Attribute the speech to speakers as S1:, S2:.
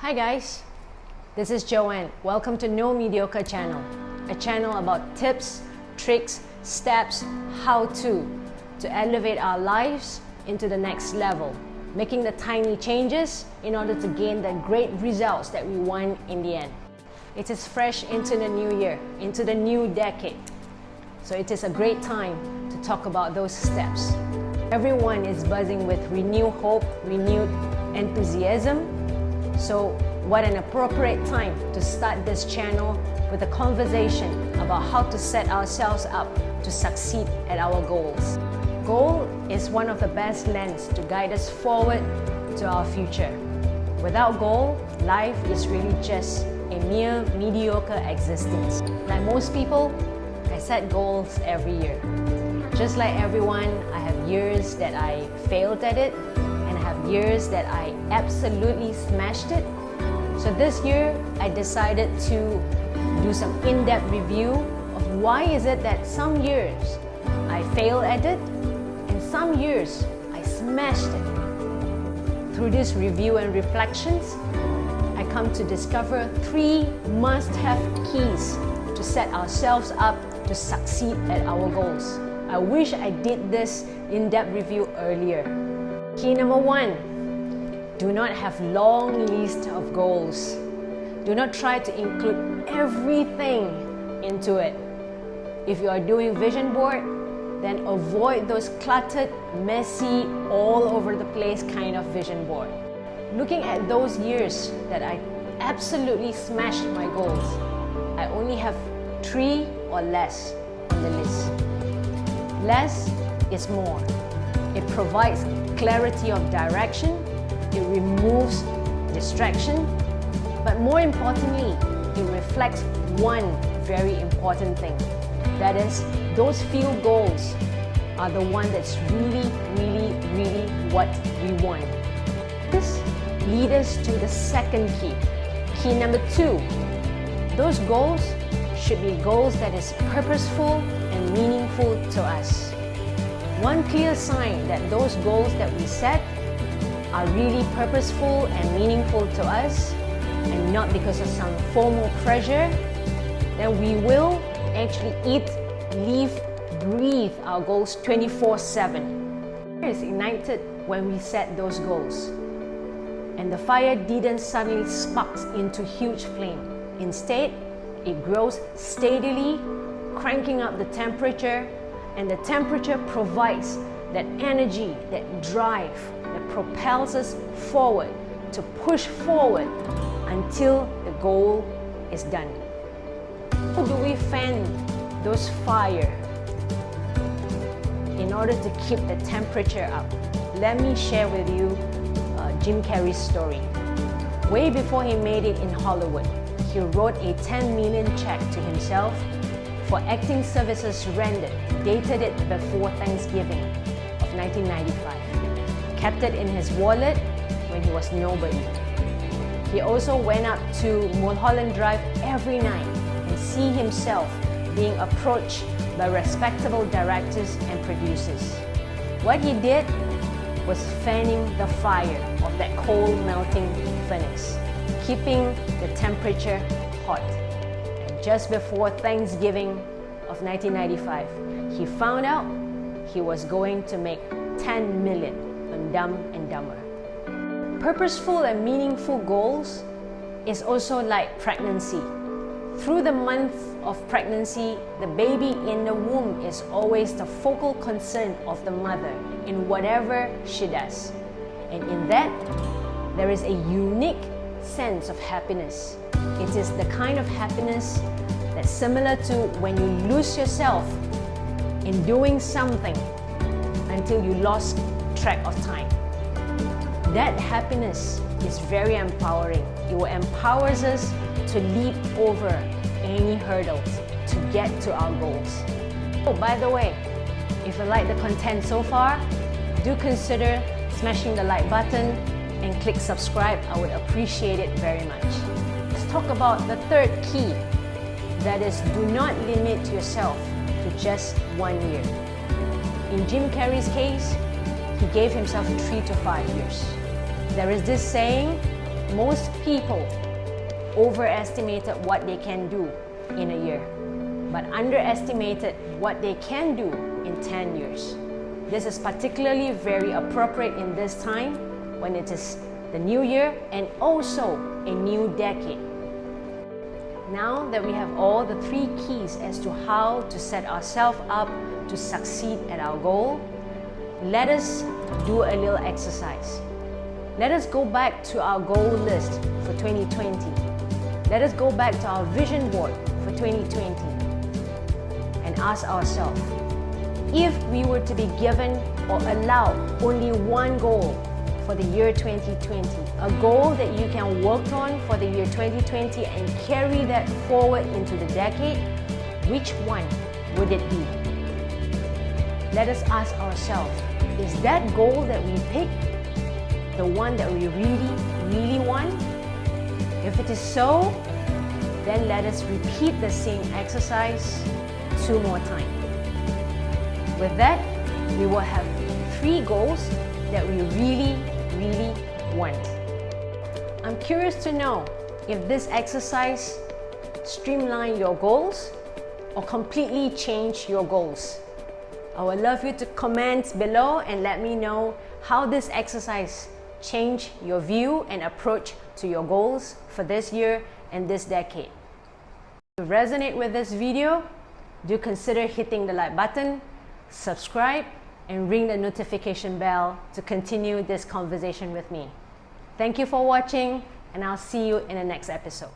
S1: Hi guys, this is Joanne. Welcome to No Mediocre Channel, a channel about tips, tricks, steps, how-to elevate our lives into the next level, making the tiny changes in order to gain the great results that we want in the end. It is fresh into the new year, into the new decade. So it is a great time to talk about those steps. Everyone is buzzing with renewed hope, renewed enthusiasm. So what an appropriate time to start this channel with a conversation about how to set ourselves up to succeed at our goals. Goal is one of the best lens to guide us forward to our future. Without goal, life is really just a mere mediocre existence. Like most people, I set goals every year. Just like everyone, I have years that I failed at it, and I have years that I absolutely smashed it. So this year, I decided to do some in-depth review of why is it that some years I failed at it, and some years I smashed it. Through this review and reflections, I come to discover 3 must-have keys to set ourselves up to succeed at our goals. I wish I did this in-depth review earlier. Key number 1, do not have long list of goals. Do not try to include everything into it. If you are doing vision board, then avoid those cluttered, messy, all over the place kind of vision board. Looking at those years that I absolutely smashed my goals, I only have 3 or less on the list. Less is more. It provides clarity of direction, it removes distraction, but more importantly, it reflects one very important thing. That is, those few goals are the one that's really what we want. This leads us to the second key. Key number 2, those goals should be goals that is purposeful and meaningful to us. One clear sign that those goals that we set are really purposeful and meaningful to us, and not because of some formal pressure, then we will actually eat, live, breathe our goals 24/7. Fire is ignited when we set those goals. And the fire didn't suddenly spark into huge flame. Instead, it grows steadily, cranking up the temperature, and the temperature provides that energy, that drive, that propels us forward to push forward until the goal is done. How do we fan those fire in order to keep the temperature up? Let me share with you Jim Carrey's story. Way before he made it in Hollywood, he wrote a 10 million check to himself for acting services rendered, dated it before Thanksgiving of 1995. Kept it in his wallet when he was nobody. He also went up to Mulholland Drive every night and see himself being approached by respectable directors and producers. What he did was fanning the fire of that coal melting furnace, keeping the temperature hot. And just before Thanksgiving of 1995, he found out he was going to make 10 million on Dumb and Dumber. Purposeful and meaningful goals is also like pregnancy. Through the month of pregnancy, the baby in the womb is always the focal concern of the mother in whatever she does. And in that, there is a unique sense of happiness. It is the kind of happiness that's similar to when you lose yourself in doing something until you lost track of time. That happiness is very empowering. It will empower us to leap over any hurdles to get to our goals. Oh, by the way, if you like the content so far, do consider smashing the like button and click subscribe. I would appreciate it very much. Let's talk about the third key. That is, do not limit yourself to just 1 year. In Jim Carrey's case, he gave himself 3 to 5 years. There is this saying, Most people overestimated what they can do in a year, but underestimated what they can do in 10 years. This is particularly very appropriate in this time when it is the new year and also a new decade. Now that we have all the 3 keys as to how to set ourselves up to succeed at our goal, let us do a little exercise. Let us go back to our goal list for 2020. Let us go back to our vision board for 2020 and ask ourselves, if we were to be given or allowed only one goal for the year 2020, a goal that you can work on for the year 2020 and carry that forward into the decade, which one would it be? Let us ask ourselves, is that goal that we picked the one that we really want? If it is so, then let us repeat the same exercise 2 more times. With that, we will have 3 goals that we really want. I'm curious to know if this exercise streamlined your goals or completely changed your goals. I would love you to comment below and let me know how this exercise changed your view and approach to your goals for this year and this decade. If you resonate with this video, do consider hitting the like button, subscribe, and ring the notification bell to continue this conversation with me. Thank you for watching, and I'll see you in the next episode.